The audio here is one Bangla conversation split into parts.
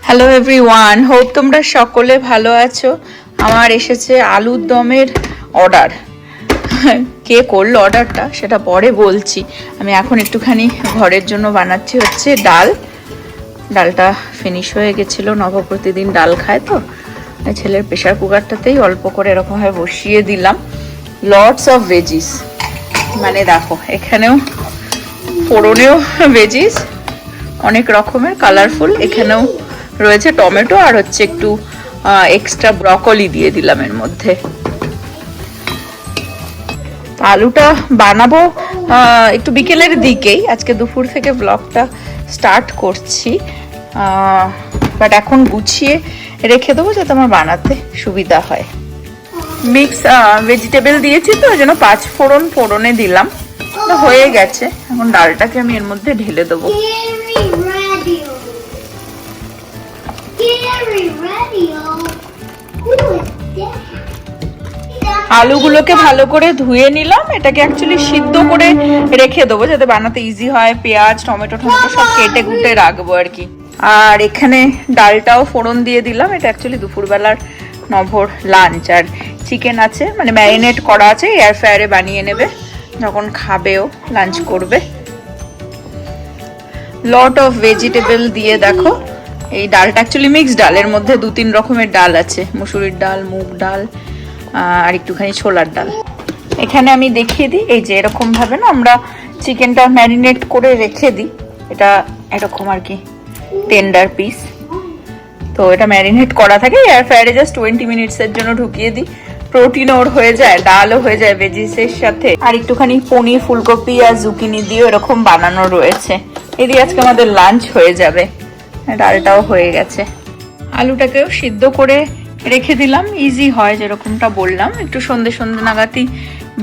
হ্যালো এভরিওয়ান, হোপ তোমরা সকলে ভালো আছো। আমার এসেছে আলুর দমের অর্ডার। কে করলো অর্ডারটা সেটা পরে বলছি। আমি এখন একটুখানি ঘরের জন্য বানাচ্ছি হচ্ছে ডালটা ফিনিশ হয়ে গেছিলো। নব প্রতিদিন ডাল খায়, তো ছেলের প্রেশার কুকারটাতেই অল্প করে এরকমভাবে বসিয়ে দিলাম। লটস অফ ভেজিস, মানে দেখো এখানেও ফোড়নেও ভেজিস অনেক রকমের কালারফুল। এখানেও রয়েছে টমেটো আর হচ্ছে একটু এক্সট্রা ব্রকলি দিয়ে দিলাম এর মধ্যে। আলুটা বানাবো একটু বিকেলের দিকেই, আজকে দুপুর থেকে ব্লগটা স্টার্ট করছি। বাট এখন গুছিয়ে রেখে দেবো যাতে আমার বানাতে সুবিধা হয়। মিক্স ভেজিটেবল দিয়েছি তো ওই জন্য 5 ফোড়নে দিলাম, হয়ে গেছে। এখন ডালটাকে আমি এর মধ্যে ঢেলে দেবো। আলুগুলোকে ভালো করে ধুয়ে নিলাম। এটাকে অ্যাকচুয়ালি সিদ্ধ করে রেখে দেবো যাতে বানাতে ইজি হয়। পেঁয়াজ টমেটো সব কেটে কুটে রাখবো আর কি। আর এখানে ডালটাও ফোড়ন দিয়ে দিলাম। এটা অ্যাকচুয়ালি দুপুরবেলার নভোর লাঞ্চ। আর চিকেন আছে, মানে ম্যারিনেট করা আছে, এয়ার ফ্রায়ারে বানিয়ে নেবে যখন খাবেও, লাঞ্চ করবে। লট অফ ভেজিটেবল দিয়ে দেখো এই ডালটা অ্যাকচুয়ালি মিক্স ডাল। এর মধ্যে 2-3 রকমের ডাল আছে, মুসুরির ডাল, মুগ ডাল আর একটুখানি ছোলার ডাল। এখানে আমি দেখিয়ে দিই, এই যে এরকম ভাবে না আমরা চিকেনটা ম্যারিনেট করে রেখে দিই। এটা এরকম আর কি টেন্ডার পিস, তো এটা ম্যারিনেট করা থাকে। এয়ার ফ্রায়ারে জাস্ট 20 মিনিটসের জন্য ঢুকিয়ে দিই। প্রোটিন ওর হয়ে যায়, ডালও হয়ে যায় ভেজিসের সাথে। আর একটুখানি পনির, ফুলকপি আর জুকিনি দিয়ে এরকম বানানো রয়েছে। এই দিয়ে আজকে আমাদের লাঞ্চ হয়ে যাবে। ডালটাও হয়ে গেছে। আলুটাকেও সিদ্ধ করে রেখে দিলাম, ইজি হয় যেরকমটা বললাম। একটু সন্ধে নাগাদই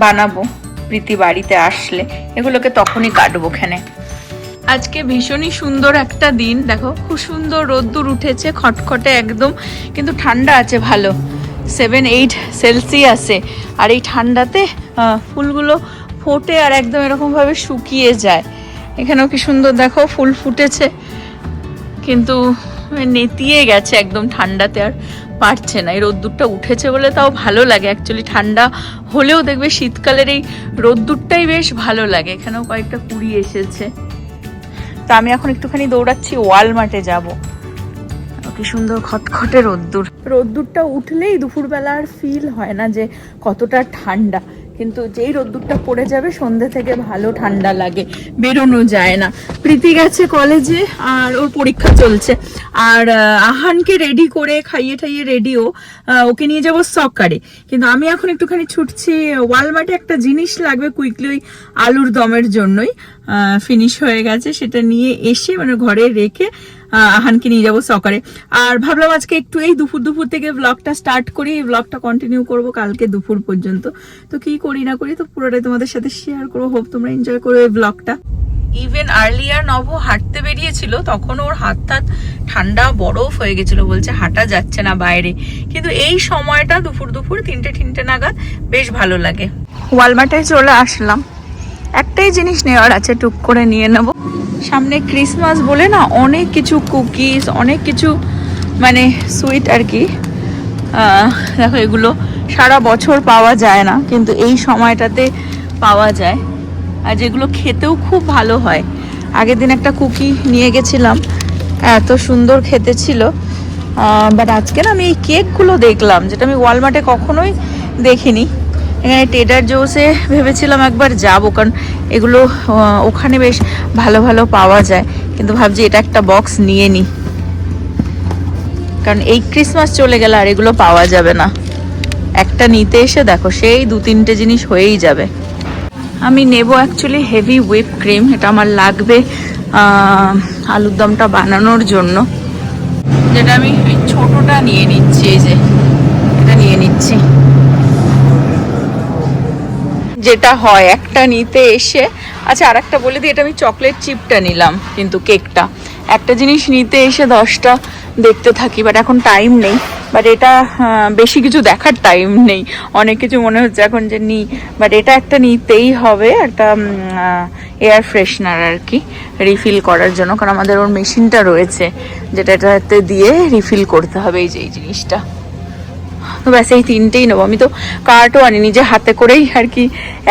বানাবো, প্রীতি বাড়িতে আসলে এগুলোকে তখনই কাটবো। এখানে আজকে ভীষণই সুন্দর একটা দিন, দেখো খুব সুন্দর রোদ্দুর উঠেছে, খটখটে একদম, কিন্তু ঠান্ডা আছে ভালো, 7-8 সেলসিয়াসে। আর এই ঠান্ডাতে ফুলগুলো ফোটে আর একদম এরকম ভাবে শুকিয়ে যায়। এখানেও কি সুন্দর দেখো ফুল ফুটেছে, কিন্তু নেতিয়ে গেছে একদম ঠান্ডাতে, আর পারছে না। এই রোদ্দুরটা উঠেছে বলে তাও ভালো লাগে। অ্যাকচুয়ালি ঠান্ডা হলেও দেখবে শীতকালের এই রোদ্দুরটাই বেশ ভালো লাগে। এখানেও কয়েকটা কুড়ি এসেছে। তা আমি এখন একটুখানি দৌড়াচ্ছি, ওয়ালমার্টে যাব। কি সুন্দর খটখটে রোদ্দুরটা উঠলেই দুপুরবেলা আর ফিল হয় না যে কতটা ঠান্ডা, কিন্তু যেই রোদ্দুরটা পড়ে যাবে সন্ধ্যে থেকে ভালো ঠান্ডা লাগে, বেরোনো যায় না। প্রীতি গেছে কলেজে আর ওর পরীক্ষা চলছে। আর আহানকে রেডি করে খাইয়ে ঠাইয়ে রেডিও, ওকে নিয়ে যাবো সকারে। কিন্তু আমি এখন একটুখানি ছুটছি ওয়ালমার্টে, একটা জিনিস লাগবে কুইকলি ওই আলুর দমের জন্যই। ফিনিশ হয়ে গেছে, সেটা নিয়ে এসে মানে ঘরে রেখে আহানকে নিয়ে যাবো সকারে। আর ভাবলাম আজকে একটু এই দুপুর থেকে ব্লগটা স্টার্ট করি, এই ব্লগটা কন্টিনিউ করবো কালকে দুপুর পর্যন্ত। তো কি করি না করি তো পুরোটাই তোমাদের সাথে শেয়ার করবো। হোপ তোমরা এনজয় করো এই ব্লগটা। ইভেন আর্লিয়ার নব হাঁটতে বেরিয়েছিল, তখন ওর হাত ঠান্ডা বরফ হয়ে গেছিল, বলছে হাঁটা যাচ্ছে না বাইরে। কিন্তু এই সময়টা দুপুর 3টে নাগাদ বেশ ভালো লাগে। ওয়ালমার্টে চলে আসলাম, একটাই জিনিস নেওয়ার আছে, টুক করে নিয়ে নেব। সামনে ক্রিসমাস বলে না অনেক কিছু কুকিজ, অনেক কিছু মানে সুইট আর কি। দেখো এগুলো সারা বছর পাওয়া যায় না, কিন্তু এই সময়টাতে পাওয়া যায়, আর যেগুলো খেতেও খুব ভালো হয়। আগের দিন একটা কুকি নিয়ে গেছিলাম, এত সুন্দর খেতে ছিল। বাট আজকে না আমি এই কেকগুলো দেখলাম, যেটা আমি ওয়ালমার্টে কখনোই দেখিনি। এখানে ট্রেডার জোসে ভেবেছিলাম একবার যাবো, কারণ এগুলো ওখানে বেশ ভালো পাওয়া যায়। কিন্তু ভাবছি এটা একটা বক্স নিয়ে নিই, কারণ এই ক্রিসমাস চলে গেলে আর এগুলো পাওয়া যাবে না। একটা নিতে এসে দেখো সেই 2-3টে জিনিস হয়েই যাবে। আমি নেব অ্যাকচুয়ালি হেভি হুইপ ক্রিম, এটা আমার লাগবে আলুর দমটা বানানোর জন্য। যেটা আমি ছোটটা নিয়ে নিচ্ছি, এই যে এটা নিয়ে নিচ্ছি। যেটা হয় একটা নিতে এসে, আচ্ছা আর একটা বলে দিই, এটা আমি চকলেট চিপটা নিলাম, কিন্তু কেকটা একটা জিনিস নিতে এসে 10টা দেখতে থাকি, বাট এখন টাইম নেই। বাট এটা বেশি কিছু দেখার টাইম নেই, অনেক কিছু মনে হচ্ছে এখন যে নিই, বাট এটা একটা নিতেই হবে, একটা এয়ার ফ্রেশনার আর কি, রিফিল করার জন্য, কারণ আমাদের ওর মেশিনটা রয়েছে যেটা এটাতে দিয়ে রিফিল করতে হবে, এই যে এই জিনিসটা। তো ব্যাস এই তিনটেই নেবো। আমি তো কার্টও আনিনি, যে হাতে করেই আর কি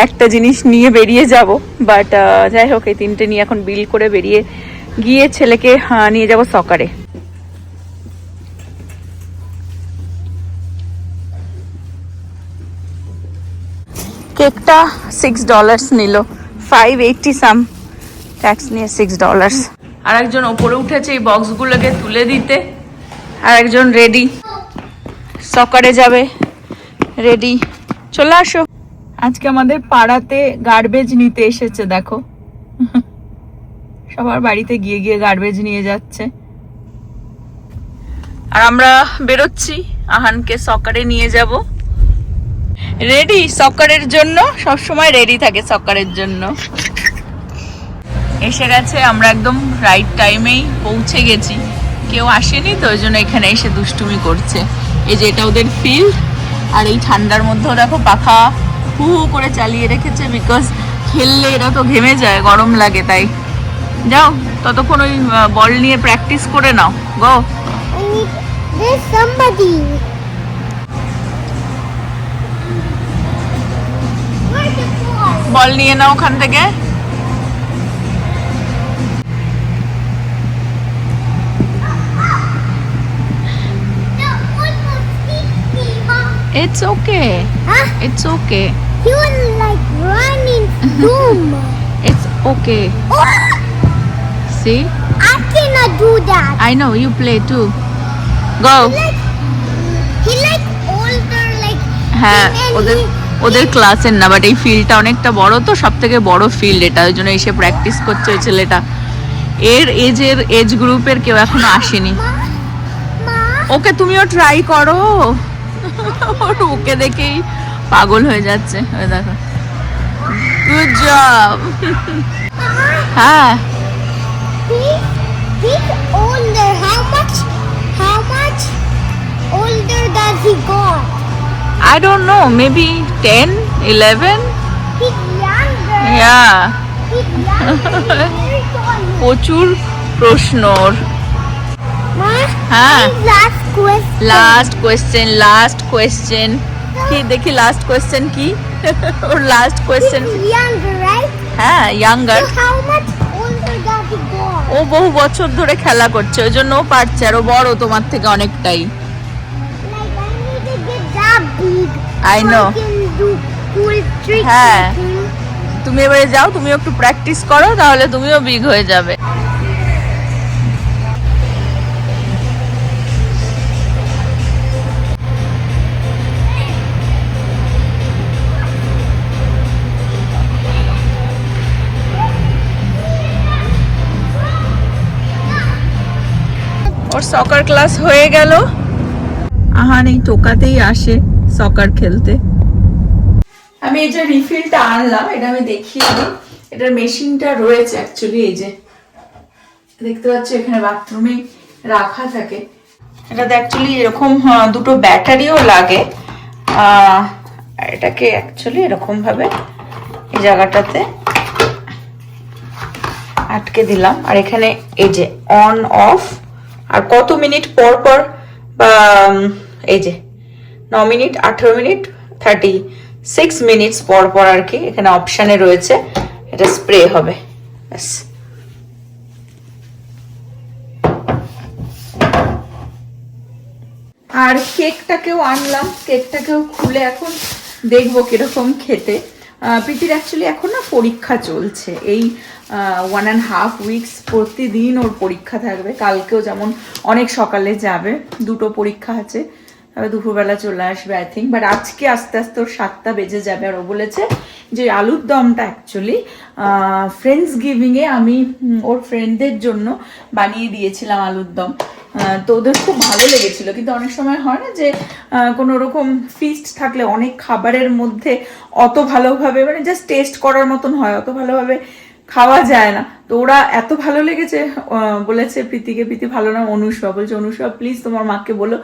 একটা জিনিস নিয়ে বেরিয়ে যাব, বাট যাই হোক এই তিনটে নিয়ে এখন বিল করে বেরিয়ে গিয়ে ছেলেকে নিয়ে যাব সকারে। কেকটা $6 নিল, 580 সাম, ট্যাক্স নিয়ে $6। আর একজন ওপরে উঠেছে এই বক্সগুলোকে তুলে দিতে, আর একজন রেডি সকারে যাবে, রেডি। চলে আসো। আজকে আমাদের পাড়াতে গার্বেজ নিতে এসেছে, দেখো সবার বাড়িতে গিয়ে গিয়ে গার্বেজ নিয়ে যাচ্ছে, আর আমরা বেরোচ্ছি আহানকে সকারে নিয়ে যাব। রেডি সকারের জন্য, সব সময় রেডি থাকে সকারের জন্য। এসে গেছে, আমরা একদম রাইট টাইমেই পৌঁছে গেছি, কেউ আসেনি তো ওই জন্য এখানে এসে দুষ্টুমি করছে। এই যে এটা ওদের ফিল্ড, আর এই ঠান্ডার মধ্যেও দেখো পাখা হু হু করে চালিয়ে রেখেছে, বিকজ খেললে এরা তো ঘেমে যায়, গরম লাগে, তাই। যাও ততক্ষণ ওই বল নিয়ে প্র্যাকটিস করে নাও, গো। বল নিয়ে নাও ওখান থেকে। It's okay. Huh? It's okay. You like running boom. It's okay. Oh, See? I cannot do that. I know, you play too. Go. He like older, like. হ্যাঁ, and ওদের ওদের ক্লাসের না, বাট এই ফিল্ডটা অনেকটা বড়, তো সব থেকে বড় ফিল্ড এটা, ওই জন্য এসে প্র্যাকটিস করছে ওই ছেলেটা। এর এজ গ্রুপের কেউ এখনো আসেনি। ওকে তুমিও ট্রাই করো। ওকে দেখেই পাগল হয়ে যাচ্ছে, ওই দেখো। Good job. হ্যাঁ, he's older. How much older does he got? I don't know, maybe 10, 11. He's younger. Yeah. He's younger. He's very tall. প্রচুর প্রশ্ন ওর। হ্যাঁ, লাস্ট কোয়েশ্চেন কি দেখি, লাস্ট কোয়েশ্চেন কি ওর লাস্ট কোয়েশ্চেন। হ্যাঁ, ইয়াঙ্গার। ও বহু বছর ধরে খেলা করছে, ওই জন্য ও পারছে, আর ও বড় তোমার থেকে অনেকটাই। I know. হ্যাঁ, তুমি এবারে যাও, তুমিও একটু প্র্যাকটিস করো, তাহলে তুমিও বিগ হয়ে যাবে। ওর সকার ক্লাস হয়ে গেল। আহান এই টোকাতেই আসে সকার খেলতে। আমি এই যে রিফিলটা আনলাম, এটা আমি দেখিয়ে দিই। এটার মেশিনটা রয়েছে অ্যাকচুয়ালি, এই যে দেখতে পাচ্ছ এখানে বাথরুমে রাখা থাকে। এটাতে অ্যাকচুয়ালি এরকম দুটো ব্যাটারিও লাগে। এটাকে অ্যাকচুয়ালি এরকম ভাবে এই জায়গাটাতে আটকে দিলাম, আর এখানে এই যে অন অফ, আর কত মিনিট পর পর, বা এই যে 9 মিনিট, 18 মিনিট, 36 মিনিটস পর পর আর কি এখানে অপশানে রয়েছে, এটা স্প্রে হবে। ব্যাস। আর কেকটাকেও আনলাম, কেকটাকেও খুলে এখন দেখবো কিরকম খেতে। প্রীতির অ্যাকচুয়ালি এখন না পরীক্ষা চলছে, এই 1.5 উইকস প্রতিদিন ওর পরীক্ষা থাকবে। কালকেও যেমন অনেক সকালে যাবে, দুটো পরীক্ষা আছে, তবে দুপুরবেলা চলে আসবে আই থিঙ্ক। বাট আজকে আস্তে আস্তে ওর 7টা বেজে যাবে। আর ও বলেছে যে আলুর দমটা অ্যাকচুয়ালি ফ্রেন্ডস গিভিংয়ে আমি ওর ফ্রেন্ডদের জন্য বানিয়ে দিয়েছিলাম আলুর দম, তো ওদের খুব ভালো লেগেছিল। কিন্তু অনেক সময় হয় না যে কোনো রকম ফিস্ট থাকলে অনেক খাবারের মধ্যে অত ভালোভাবে, মানে জাস্ট টেস্ট করার মতন হয়, অত ভালোভাবে খাওয়া যায় না। তো ওরা এত ভালো লেগেছে, বলেছে প্রীতি ভালো না, অনুষা বলছে অনুষা প্লিজ তোমার মাকে বলো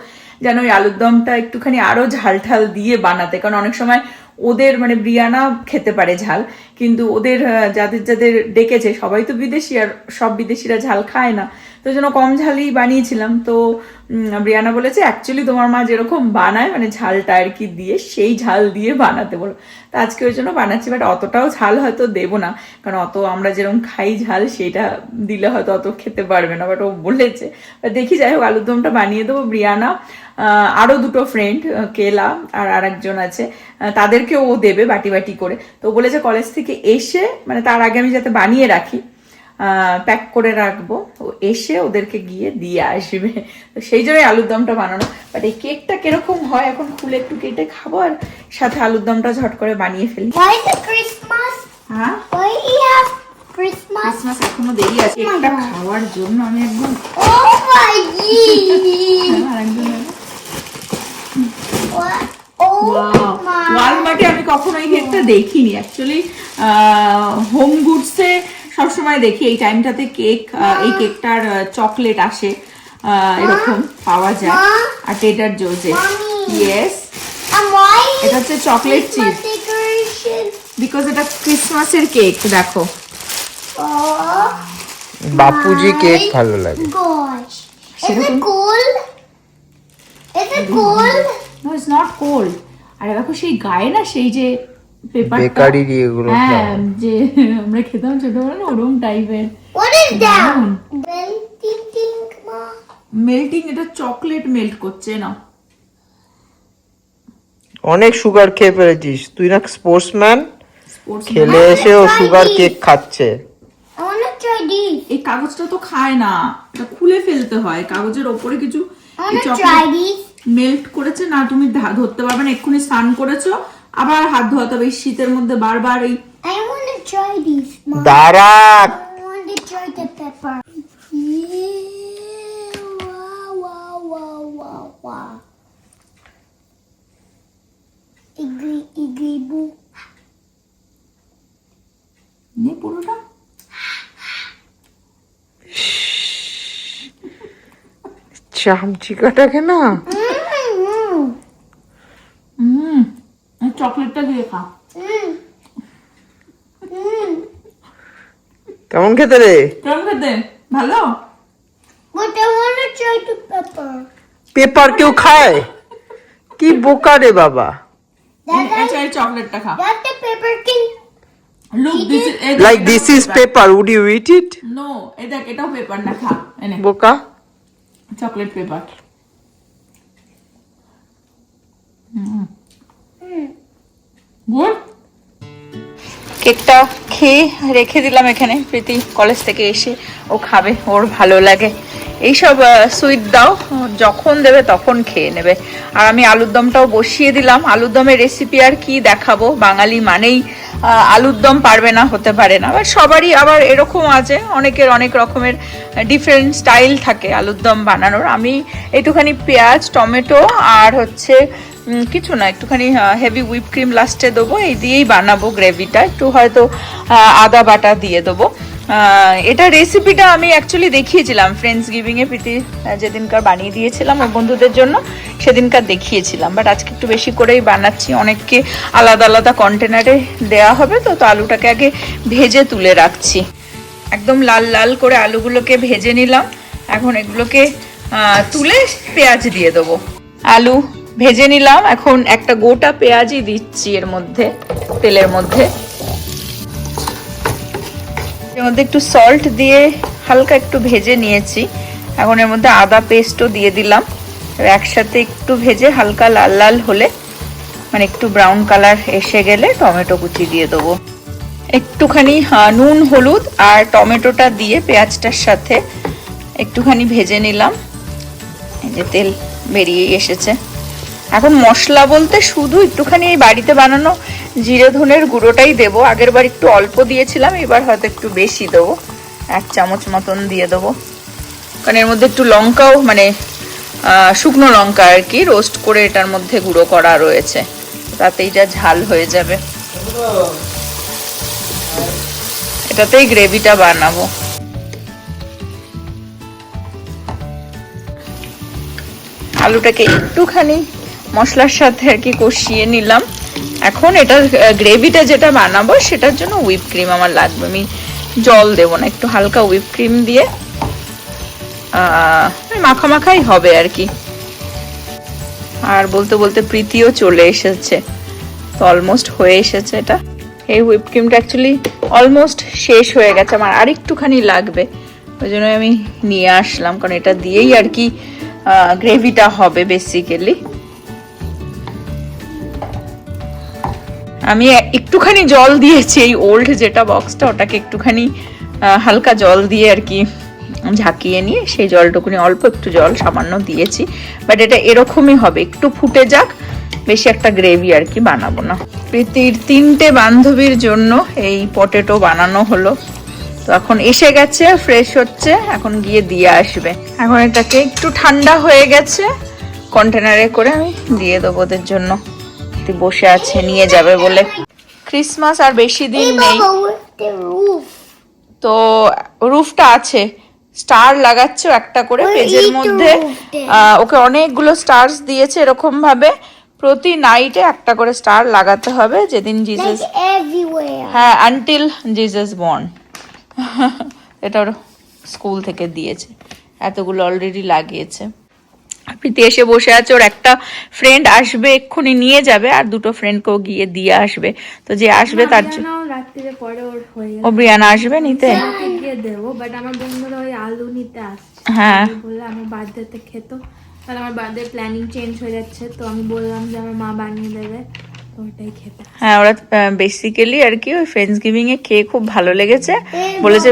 যেন ওই আলুর দমটা একটুখানি আরো ঝাল ঠাল দিয়ে বানাতে, কারণ অনেক সময় ওদের মানে ব্রিয়ানা খেতে পারে ঝাল, কিন্তু ওদের যাদের যাদের ডেকেছে সবাই তো বিদেশি, আর সব বিদেশিরা ঝাল খায় না, তো জন্য কম ঝালই বানিয়েছিলাম। তো ব্রিয়ানা বলেছে অ্যাকচুয়ালি তোমার মা যেরকম বানায় মানে ঝালটা আর কি দিয়ে, সেই ঝাল দিয়ে বানাতে বলো। তো আজকে ওই জন্য বানাচ্ছি, বাট অতটাও ঝাল হয়তো দেবো না, কারণ অত আমরা যেরকম খাই ঝাল সেটা দিলে হয়তো অত খেতে পারবে না, বাট ও বলেছে। দেখি যাই হোক আলুর দমটা বানিয়ে দেবো। ব্রিয়ানা আরো দুটো ফ্রেন্ড কেলা আর আরেকজন আছে, তাদেরকে ও দেবে বাটি বাটি করে। তো বলেছে কলেজ থেকে এসে মানে তার আগে আমি যাতে বানিয়ে রাখি, প্যাক করে রাখবো, ও এসে ওদেরকে গিয়ে দিয়ে আসবে। তো সেই জন্যই আলুর দমটা বানানো। বাট এই কেকটা কিরকম হয় এখন খুলে একটু কেটে খাবো, আর সাথে আলুর দমটা ঝট করে বানিয়ে ফেলি। Why is it Christmas? হ্যাঁ, Why do you have Christmas? Christmas এখনো দেরি আছে, কেকটা খাওয়ার জন্য আমি একদম Oh my god! আরেকজন What? Oh my! ওয়ালমার্টে আমি কখনো এই কেকটা দেখিনি অ্যাকচুয়ালি, হোম গুডসে সবসময় দেখি এই টাইমটাতে কেক, এই কেকটার চকলেট আসে, এরকম পাওয়া যায়। আর Trader Joe's, yes, And why? এটা হচ্ছে chocolate cheese, Christmas decoration. Because এটা ক্রিসমাসের কেক। দেখো Oh বাপুজি কেক ভালো লাগে। gosh! Is সেরকম- it cold? Is it cold? No it's not cold. আর দেখো সেই গায়ে না সেই যে পেপারটা, বেকারির এগুলো হ্যাঁ যে আমরা খেতাম ছোটবেলা না ওরকম টাইপের। What is that? Melting thing, ma? Melting, এটা চকলেট মেল্ট করছে না। অনেক সুগার খেয়ে ফেলেছিস তুই না, স্পোর্টসম্যান, খেলে এসে ও সুগার কেক খাচ্ছে। I wanna try this. এই কাগজটা তো খায় না, এটা খুলে ফেলতে হয়। কাগজের ওপরে কিছু I wanna try this. Melt করেছে না, তুমি ধরতে পারবে না। এক্ষুনি স্নান করেছো, আবার হাত ধোয়াতে হবে এই শীতের মধ্যে বারবার। এই I wanna try this, ma. দাঁড়া, I want to try the pepper. Yeah, wow. Iggy boo. নে পুরোটা। চামচিকাটাকে না চকলেটটা দিয়ে খা। কেমন খেতে রে? কেমন খেতে? ভালো। But I wanna try the pepper. Paper কেউ খায়? কি বোকা রে বাবা। আচ্ছা এই চকলেটটা খা। That the pepper can. Look this is like this is paper, would you eat it? No, এই দেখ এটাও পেপার না, খা। এনে বোকা। Chocolate paper. গুড। কেকটা খেয়ে রেখে দিলাম এখানে, প্রীতি কলেজ থেকে এসে ও খাবে, ওর ভালো লাগে এইসব সুইট দাও, যখন দেবে তখন খেয়ে নেবে। আর আমি আলুর দমটাও বসিয়ে দিলাম। আলুর দমের রেসিপি আর কি দেখাবো, বাঙালি মানেই আলুর দম পারবে না, হতে পারে না। আবার সবারই আবার এরকম আছে, অনেকের অনেক রকমের ডিফারেন্ট স্টাইল থাকে আলুর দম বানানোর। আমি একটুখানি পেঁয়াজ, টমেটো আর হচ্ছে কিছু না, একটুখানি হেভি হুইপ ক্রিম লাস্টে দেবো, এই দিয়েই বানাবো গ্রেভিটা। একটু হয়তো আদা বাটা দিয়ে দেবো। এটা রেসিপিটা আমি অ্যাকচুয়ালি দেখিয়েছিলাম ফ্রেন্ডস গিভিং এ, প্রীতি যেদিনকার বানিয়ে দিয়েছিলাম ওর বন্ধুদের জন্য, সেদিনকার দেখিয়েছিলাম। বাট আজকে একটু বেশি করেই বানাচ্ছি, অনেককে আলাদা আলাদা কন্টেনারে দেওয়া হবে। তো আলুটাকে আগে ভেজে তুলে রাখছি, একদম লাল লাল করে আলুগুলোকে ভেজে নিলাম। এখন এগুলোকে তুলে পেঁয়াজ দিয়ে দেবো। আলু ভেজে নিলাম, এখন একটা গোটা পেঁয়াজই দিচ্ছি এর মধ্যে, তেলের মধ্যে। এর মধ্যে একটু সল্ট দিয়ে হালকা একটু ভেজে নিয়েছি। এখন এর মধ্যে আদা পেস্টও দিয়ে দিলাম, একসাথে একটু ভেজে হালকা লাল লাল হলে, মানে একটু ব্রাউন কালার এসে গেলে টমেটো কুচি দিয়ে দেবো। একটুখানি নুন, হলুদ আর টমেটোটা দিয়ে পেঁয়াজটার সাথে একটুখানি ভেজে নিলাম। এই যে তেল বেরিয়ে এসেছে। এখন মশলা বলতে শুধু একটুখানি এই বাড়িতে বানানো জিরে ধনের গুঁড়োটাই দেবো। আগের বার একটু অল্প দিয়েছিলাম, এবার হয়তো একটু বেশি দেবো, 1 চামচ মতন দিয়ে দেবো। কারণ এর মধ্যে একটু লঙ্কাও, মানে শুকনো লঙ্কা আর কি রোস্ট করে এটার মধ্যে গুঁড়ো করা রয়েছে, তাতেই যা ঝাল হয়ে যাবে। এটাতেই গ্রেভিটা বানাবো। আলুটাকে একটুখানি মশলার সাথে আর কি কষিয়ে নিলাম। এখন এটার গ্রেভিটা যেটা বানাবো সেটার জন্য হুইপ ক্রিম আমার লাগবে। আমি জল দেবো না, একটু হালকা হুইপ ক্রিম দিয়ে মাখা মাখাই হবে আর কি। আর বলতে বলতে প্রীতিও চলে এসেছে, তো অলমোস্ট হয়ে এসেছে এটা। এই হুইপ ক্রিমটা অ্যাকচুয়ালি অলমোস্ট শেষ হয়ে গেছে, আমার আর একটুখানি লাগবে, ওই জন্য আমি নিয়ে আসলাম, কারণ এটা দিয়েই আর কি গ্রেভিটা হবে বেসিক্যালি। আমি একটুখানি জল দিয়েছি, এই ওল্ড যেটা বক্সটা ওটাকে একটুখানি হালকা জল দিয়ে আর কি ঝাঁকিয়ে নিয়ে সেই জলটুকুনি অল্প একটু জল সামান্য দিয়েছি। বাট এটা এরকমই হবে, একটু ফুটে যাক, বেশি একটা গ্রেভি আর কি বানাবো না। প্রীতির 3টে বান্ধবীর জন্য এই পটেটো বানানো হলো, তো এখন এসে গেছে, ফ্রেশ হচ্ছে, এখন গিয়ে দিয়ে আসবে। এখন এটাকে একটু ঠান্ডা হয়ে গেছে, কন্টেনারে করে আমি দিয়ে দেবো ওদের জন্য। বসে আছে নিয়ে যাবে বলে। ক্রিসমাস আর বেশি দিন নেই, তো রুফটা আছে, স্টার লাগাচ্ছে একটা করে পেজের মধ্যে। ওকে অনেকগুলো স্টারস দিয়েছে এরকম ভাবে, প্রতি নাইটে একটা করে স্টার লাগাতে হবে যেদিন জিসাস, হ্যাঁ, আনটিল জিসাস বর্ন। এটা ওর স্কুল থেকে দিয়েছে, এতগুলো অলরেডি লাগিয়েছে। প্রীতি এসে বসে আছে, ওর একটা ফ্রেন্ড আসবে এক্ষুনি নিয়ে যাবে, আর দুটো ফ্রেন্ডকেও গিয়ে দিয়ে আসবে। তো যে আসবে তার জন্য রাত্রিরে পরে ওর হয়ে ও ব্রিয়ানা আসবে নিতে, গিয়ে দেবো। বাট আমার বন্ধুরা ওই আলু নিতে আসছে, হ্যাঁ বললে আমার বার্থডেতে খেতো, তাহলে আমার বার্থডে প্ল্যানিং চেঞ্জ হয়ে যাচ্ছে, তো আমি বললাম যে আমার মা বানিয়ে দেবে, তো ওটাই খেতে। হ্যাঁ, ওরা বেসিক্যালি আর কি ওই ফ্রেন্ডস গিভিং এ খেয়ে খুব ভালো লেগেছে, বলেছে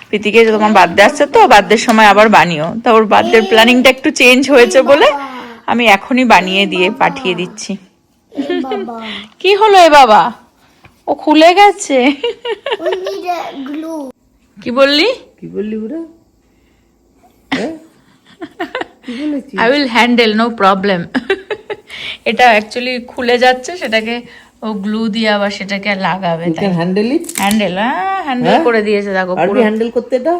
প্রীতিকে তোমার বার্থডে আসছে তো বার্থডের সময় আবার বানিও। তো ওর বার্থডের প্ল্যানিংটা একটু চেঞ্জ হয়েছে বলে আমি এখনই বানিয়ে দিয়ে পাঠিয়ে দিচ্ছি। কি হলো এ বাবা, ও খুলে গেছে। কি বললি? কি বললি ওরা? I will handle, no problem. এটা অ্যাকচুয়ালি খুলে যাচ্ছে, সেটাকে ও গ্লু দিয়ে আবার সেটাকে লাগাবে। You can handle it? Handle, handle করে দিয়েছে দেখো আর পুরো। হ্যান্ডেল করতে এটা?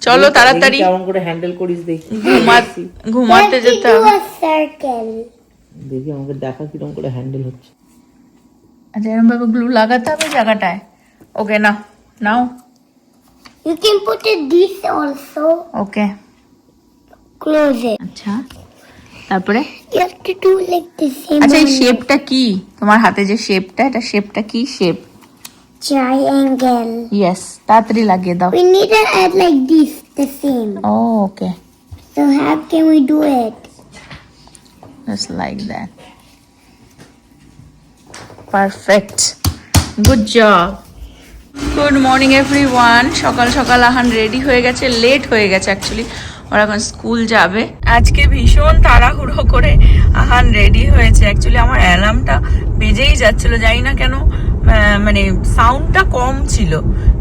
চলো তাড়াতাড়ি কেমন করে হ্যান্ডেল করিস দেখি। ঘুমাতে যেতে হবে। দেখি আমাকে দেখা কিরকম করে হ্যান্ডেল হচ্ছে। আচ্ছা, এরকম ভাবে গ্লু লাগাতে হবে জায়গাটায়। ওকে, নাও নাও। You can put it this also. Okay, Close it. আচ্ছা তারপরে You have to do like the same. আচ্ছা, এই শেপটা কি তোমার হাতে যে শেপটা, এটা শেপটা কি শেপ? Triangle. ইয়েস, তাড়াতাড়ি লাগিয়ে দাও। We need to add like this, the same. Oh okay, So how can we do it? just like that. Perfect. Good job. Good morning everyone. সকাল সকাল আহান রেডি হয়ে গেছে, লেট হয়ে গেছে অ্যাকচুয়ালি, ওরা এখন স্কুল যাবে। আজকে ভীষণ তাড়াহুড়ো করে আহান রেডি হয়েছে। অ্যাকচুয়ালি আমার অ্যালার্মটা বেজেই যাচ্ছিল, জানি না কেন, মানে সাউন্ডটা কম ছিল।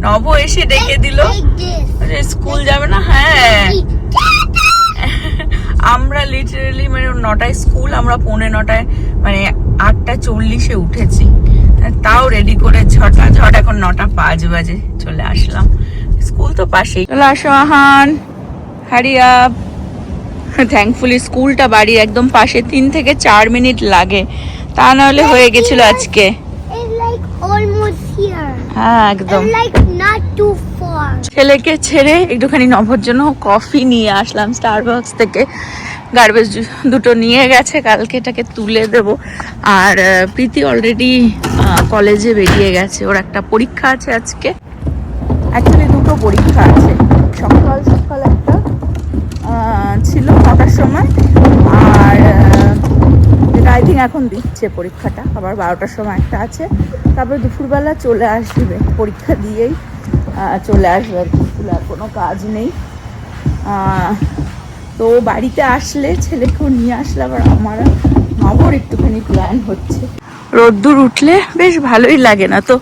নব এসে ডেকে দিল Like this. স্কুল যাবে না। হ্যাঁ, আমরা লিটারালি মানে 9টায় স্কুল, আমরা 9:45 মানে 8:40 উঠেছি, তাও রেডি করে ঝট এখন 9:05 বাজে চলে আসলাম। স্কুল তো পাশেই। চলে আসো আহান, হারি আপ। থ্যাঙ্কফুলি স্কুলটা বাড়ির একদম পাশে, 3 থেকে 4 মিনিট লাগে, তা নাহলে হয়ে গেছিল আজকে। It's like almost here. হ্যাঁ একদম। It's like not too far. ছেলেকে ছেড়ে একটুখানি নভর জন্য কফি নিয়ে আসলাম স্টারবাকস থেকে। গার্বেজ দুটো নিয়ে গেছে, কালকে এটাকে তুলে দেব। আর প্রীতি অলরেডি কলেজে বেরিয়ে গেছে, ওর একটা পরীক্ষা আছে আজকে। অ্যাকচুয়ালি দুটো পরীক্ষা আছে, সকাল সকাল একটা ছিল 9টার সময়, আর যেটা আই থিঙ্ক এখন দিচ্ছে পরীক্ষাটা, আবার 12টার সময় একটা আছে। তারপরে দুপুরবেলা চলে আসবে, পরীক্ষা দিয়েই চলে আসবে আর কি, স্কুলে আর কোনো কাজ নেই। তো বাড়িতে আসলে ছেলেকেও নিয়ে আসলে আবার আমার মামার একটুখানি প্ল্যান হচ্ছে। রোদ্দুর উঠলে বেশ ভালোই লাগে না তো,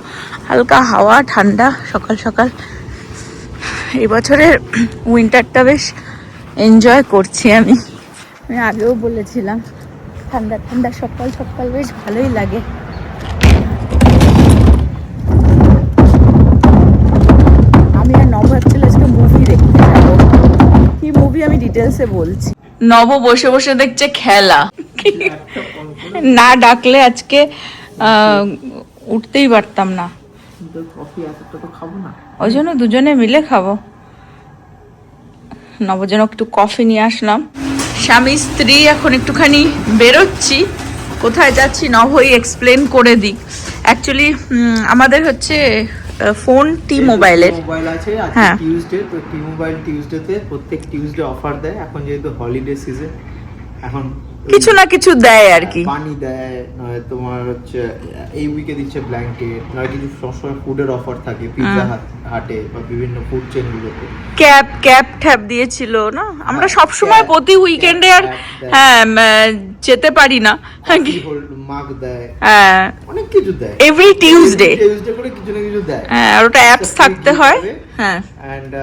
হালকা হাওয়া, ঠান্ডা সকাল সকাল। এই বছরের উইন্টারটা বেশ এনজয় করছি আমি আগেও বলেছিলাম, ঠান্ডা ঠান্ডা সকাল সকাল বেশ ভালোই লাগে। আমি ডিটেলসে বলছি। নব বসে বসে দেখছে খেলা, না ডাকলে আজকে উঠতেই পারতাম না, ওই জন্য দুজনে মিলে খাবো। নবজন একটু কফি নিয়ে আসলাম। স্বামী স্ত্রী এখন একটুখানি বেরোচ্ছি। কোথায় যাচ্ছি নভই এক্সপ্লেন করে দিক। অ্যাকচুয়ালি আমাদের হচ্ছে ফোন টি মোবাইলের মোবাইল আছে আজকে হ্যাঁ। টিউসডে, তো টি মোবাইল টিউসডেতে প্রত্যেক টিউসডে অফার দেয়। এখন যেহেতু হলিডে সিজন, এখন কিছু না কিছু দেয় আর কি। পানি দেয়, নয় তোমার হচ্ছে এই উইকে দিচ্ছে ব্ল্যাঙ্কেট, নয় কিছু সবসময় ফুডের অফার থাকে পিৎজা হাটে বা বিভিন্ন ফুড চেনগুলোতে। ক্যাপ ট্যাপ দিয়েছিল না, আমরা সব সময় প্রতি উইকেন্ডে আর হ্যাঁ যেতে পারি না। মাগ দেয়, হ্যাঁ অনেক কিছু দেয়, এভরি টিউসডে করে কিছু না কিছু দেয়। হ্যাঁ, আর ওটা অ্যাপস থাকতে হয়। হ্যাঁ, এন্ড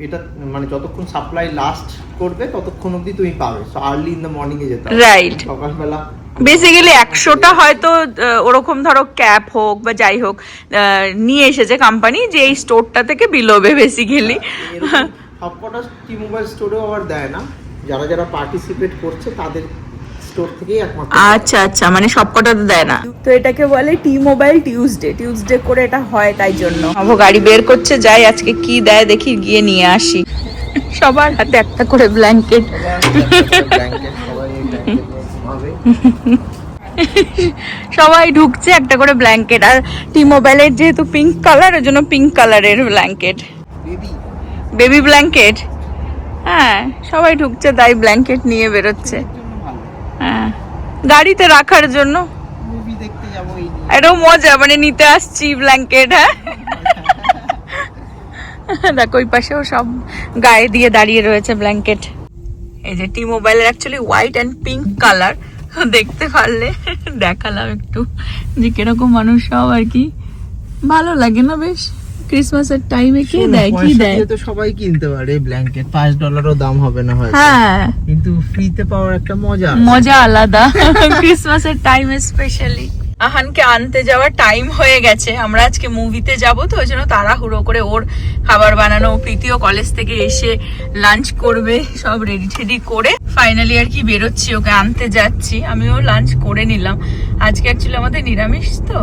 এটা মানে যতক্ষণ সাপ্লাই লাস্ট করবে ততক্ষণ অবধি তুমি পাবে। So early in the morning এ যেতে হবে, রাইট। সকালবেলা বেসিক্যালি 100টা হয়তো ওরকম ধরো ক্যাপ হোক বা যাই হোক নিয়ে এসেছে কোম্পানি যে এই স্টোরটা থেকে বিলোবে বেসিক্যালি। সবকটা টি মোবাইল স্টোরেও আবার দেয় না, যারা যারা পার্টিসিপেট করছে তাদের স্টোর থেকেই একমাত্র। আচ্ছা আচ্ছা, মানে সবকটাতে দেয় না। তো এটাকে বলে টি মোবাইল টিউসডে করে এটা হয়, তাই জন্য অভ গাড়ি বের করছে, যাই আজকে কি দেয় দেখি, গিয়ে নিয়ে আসি। সবার হাতে একটা করে ব্ল্যাঙ্কেট, সবাই ঢুকছে একটা করে ব্ল্যাঙ্কেট। আর টি মোবাইলের যেহেতু পিঙ্ক কালার, ওই জন্য পিঙ্ক কালারের ব্ল্যাঙ্কেট, বেবি ব্ল্যাঙ্কেট। হ্যাঁ, সবাই ঢুকছে তাই ব্ল্যাঙ্কেট নিয়ে বেরোচ্ছে। হ্যাঁ, গাড়িতে রাখার জন্য মুভি দেখতে যাবো, এই এটাও মজা, মানে নিতে আসছি ব্ল্যাঙ্কেট। হ্যাঁ, দেখো ওই পাশেও সব গায়ে দিয়ে দাঁড়িয়ে রয়েছে ব্ল্যাঙ্কেট। এই যে টি মোবাইলের actually white and pink colour, দেখতে পারলে দেখালাম একটু যে কিরকম মানুষ সব আর কি। ভালো লাগে না বেশ? ক্রিসমাসের টাইমে কে দেয়, কি দেয়, তো সবাই কিনতে পারে ব্ল্যাঙ্কেট, $5 দাম হবে না হয়তো, হ্যাঁ, কিন্তু ফ্রিতে পাওয়ার একটা মজা মজা আলাদা ক্রিসমাসের টাইমে স্পেশালি। আহানকে আনতে যাওয়ার টাইম হয়ে গেছে, আমরা আজকে মুভিতে যাব, তো ওই জন্য তাড়াহুড়ো করে ওর খাবার বানানো, প্রীতিও কলেজ থেকে এসে লাঞ্চ করবে, সব রেডি টেডি করে ফাইনালি আর কি বেরোচ্ছি, ওকে আনতে যাচ্ছি। আমিও লাঞ্চ করে নিলাম, আজকে অ্যাকচুয়ালি আমাদের নিরামিষ তো।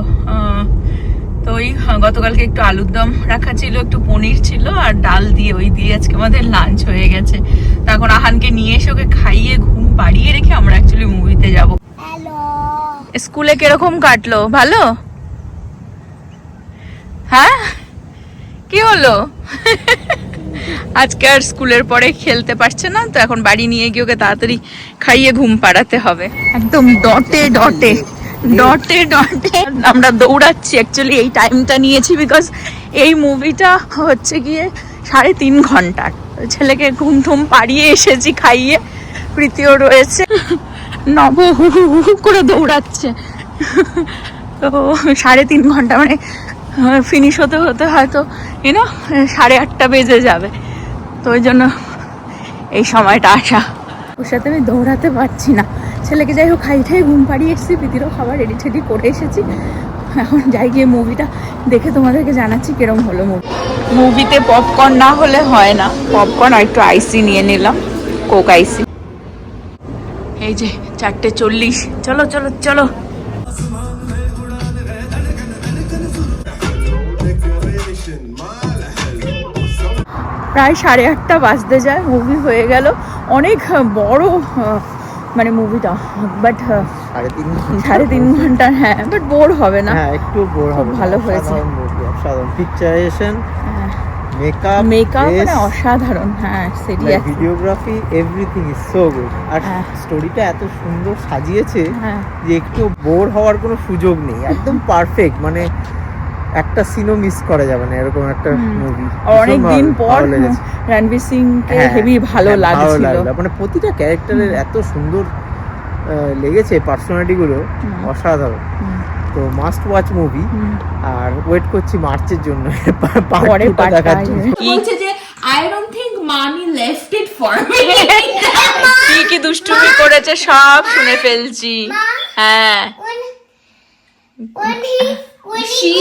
তো ওই গতকালকে একটু আলুর দম রাখা ছিল, একটু পনির ছিল আর ডাল দিয়ে, ওই দিয়ে আজকে আমাদের লাঞ্চ হয়ে গেছে। তখন আহানকে নিয়ে এসে ওকে খাইয়ে ঘুম পাড়িয়ে রেখে আমরা অ্যাকচুয়ালি মুভিতে যাব। স্কুলে কিরকম কাটলো? ভালো? হ্যাঁ, কি হলো? আজকে আর স্কুলের পরে খেলতে পারছে না, তো এখন বাড়ি নিয়ে গিয়ে ওকে তাড়াতাড়ি খাইয়ে ঘুম পাড়াতে হবে। একদম ডটে ডটে ডটে ডটে আমরা দৌড়াচ্ছি। অ্যাকচুয়ালি এই টাইমটা নিয়েছি বিকজ এই মুভিটা হচ্ছে গিয়ে 3.5 ঘন্টার। ছেলেকে ঘুম ঠুম পাড়িয়ে এসেছি, খাইয়ে, প্রীতিও রয়েছে, নব হু হু হু করে দৌড়াচ্ছে। তো 3.5 ঘন্টা মানে ফিনিশ হতে হতে হয়তো ইউনো 8:30 বেজে যাবে। তো ওই জন্য এই সময়টা আসা। ওর সাথে আমি দৌড়াতে পারছি না। ছেলেকে যাই হোক খাইয়ে ঘুম পাড়িয়ে এসেছি, প্রীতিরও খাবার রেডি টেডি করে এসেছি। এখন যাই গিয়ে মুভিটা দেখে তোমাদেরকে জানাচ্ছি কিরম হলো মুভি। মুভিতে পপকর্ন না হলে হয় না, পপকর্ন আর একটু আইসি নিয়ে নিলাম, কোক আইসি। এই যে 4:40, চলো চলো চলো। প্রায় 8:30 বাজতে যায়, মুভি হয়ে গেল। অনেক বড় মানে মুভিটা, বাট 3.5 ঘন্টা। হ্যাঁ, বাট বোর হবে না। হ্যাঁ, একটু বোর হবে, ভালো হয়েছে। অসাধারণ পিকচারেশন, মেকআপ মানে অসাধারণ। হ্যাঁ, serious videography, everything is so good. আর স্টোরিটা এত সুন্দর সাজিয়েছে যে একটু বোর হওয়ার কোনো সুযোগ নেই, একদম পারফেক্ট। মানে একটা সিনও মিস করা যাবে না, এরকম একটা মুভি। অনেকদিন পর রণবীর সিং কে হেভি ভালো লাগছিল, মানে প্রতিটা ক্যারেক্টারের এত সুন্দর লেগেছে, পার্সোনালিটি গুলো অসাধারণ। তো মাস্ট ওয়াচ মুভি। আর ওয়েট করছি মার্চের জন্য, পরে দেখার জন্য। বলছে যে I don't think mommy left it for me. কি কি দুষ্টুমি করেছে সব শুনে ফেলছি। হ্যাঁ, She.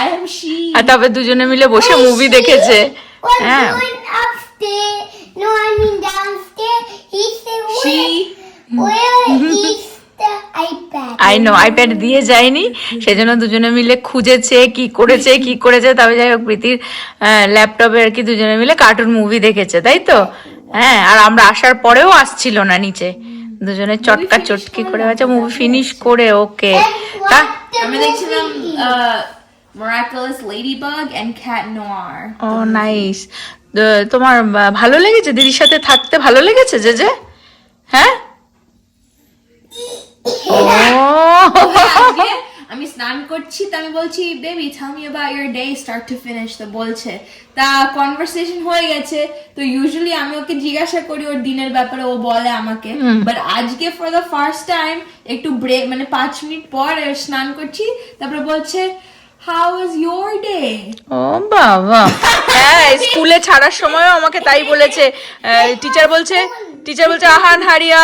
I am she. আর তবে দুজনে মিলে বসে মুভি দেখেছে। We're হ্যাঁ going upstairs. No, I mean downstairs. He said, where is the iPad? I know iPad দিয়ে যায়নি, সেজন্য দুজনে মিলে খুঁজেছে কি করেছে তবে যাই হোক প্রীতির ল্যাপটপে আর কি দুজনে মিলে কার্টুন মুভি দেখেছে, তাই তো? হ্যাঁ, আর আমরা আসার পরেও আসছিল না নিচে, দুজনে চটকা চটকি করে আছে মুভি ফিনিশ করে। ওকে, তা আমি দেখছিলাম Miraculous Ladybug and Cat Noir. Oh nice. তোমার ভালো লেগেছে দিদির সাথে থাকতে? ভালো লেগেছে যে হ্যাঁ? ও আজকে আমি স্নান করছি তো আমি বলছি baby tell me about your day start to finish, তো বলছে তা কনভারসেশন হয়ে গেছে। তো ইউজুয়ালি আমি ওকে জিজ্ঞাসা করি ওর দিনের ব্যাপারে, ও বলে আমাকে, বাট আজকে ফর দ্য ফার্স্ট টাইম একটু ব্রেক মানে 5 মিনিট পর স্নান করছি, তারপরে বলছে হাউ ইজ ইওর ডে। ও বাবা, হ্যাঁ স্কুলে ছাড়ার সময়ও আমাকে তাই বলেছে। টিচার বলছে আহান হারিয়া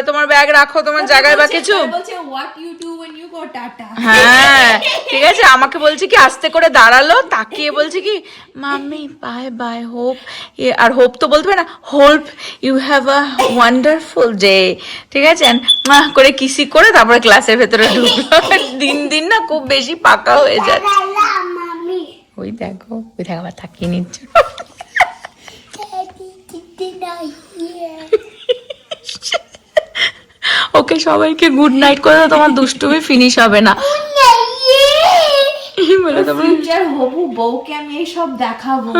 তোমার ব্যাগ রাখো তোমার জায়গায় বা কিছু। বলছে what you do when you go tata. হ্যাঁ ঠিক আছে, আমাকে বলছে কি আস্তে করে দাঁড়ালো, তাকিয়ে বলছে কি মাম্মি বাই বাই হোপ, আর হোপ তো বলতে পারে না, hope you have a wonderful day, ঠিক আছে, করে কিসি করে তারপরে ক্লাসের ভেতরে ঢুকলো। দিন না খুব বেশি পাকা হয়ে যাচ্ছে। Mommy. ওই দেখো আবার তাকিয়ে নিচ্ছে। Daddy did not hear. ওকে সবাইকে গুড নাইট করে দাও, তোমার দুষ্টুমি ফিনিশ হবে না বলে তোমার। ফিউচার হবু বউকে আমি এই সব দেখাবো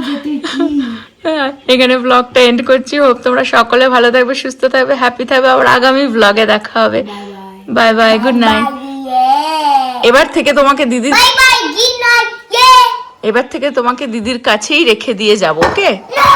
যে তুই কি। এখানে ব্লগটা এন্ড করছি। হোপ তোমরা সকলে ভালো থাকবে, সুস্থ থাকবে, হ্যাপি থাকবে। আবার আগামী ব্লগে দেখা হবে। Bye bye, good night. Yeah. এবার থেকে তোমাকে দিদির Bye bye, good night. Yeah. এবার থেকে তোমাকে দিদির কাছেই রেখে দিয়ে যাবো, ওকে? No.